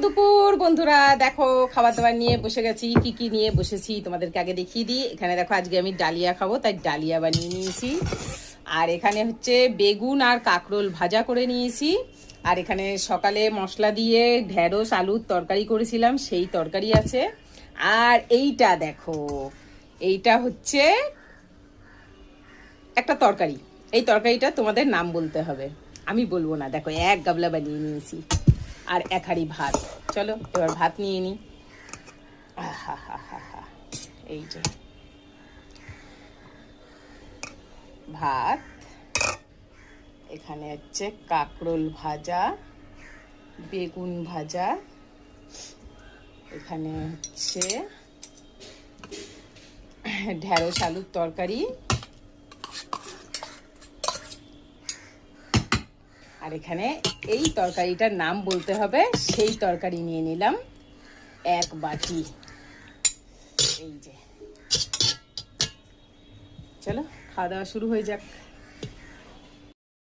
দুপুর বন্ধুরা, দেখো খাবার দাবার নিয়ে বসে গেছি। কি কি নিয়ে বসেছি তোমাদেরকে আগে দেখিয়ে দিই। এখানে দেখো আজকে আমি ডালিয়া খাবো, তাই ডালিয়া বানিয়ে নিয়েছি। আর এখানে হচ্ছে বেগুন আর কাঁকরোল ভাজা করে নিয়েছি। আর এখানে সকালে মশলা দিয়ে ঢেঁড়স আলুর তরকারি করেছিলাম, সেই তরকারি আছে। আর এইটা দেখো, এইটা হচ্ছে একটা তরকারি। এই তরকারিটা তোমাদের নাম বলতে হবে, আমি বলবো না। দেখো এক গাবলা বানিয়ে নিয়েছি আর এক হাঁড়ি ভাত। চলো এবার ভাত নিয়ে নিই। এই যে ভাত, এখানে হচ্ছে কাঁকরোল ভাজা, বেগুন ভাজা, এখানে হচ্ছে ঢেঁড়স আলুর তরকারি, আর এখানে এই তরকারিটার নাম বলতে হবে, সেই তরকারি নিয়ে নিলাম এক বাটি। এই যে চলো খাওয়া দাওয়া শুরু হয়ে যাক।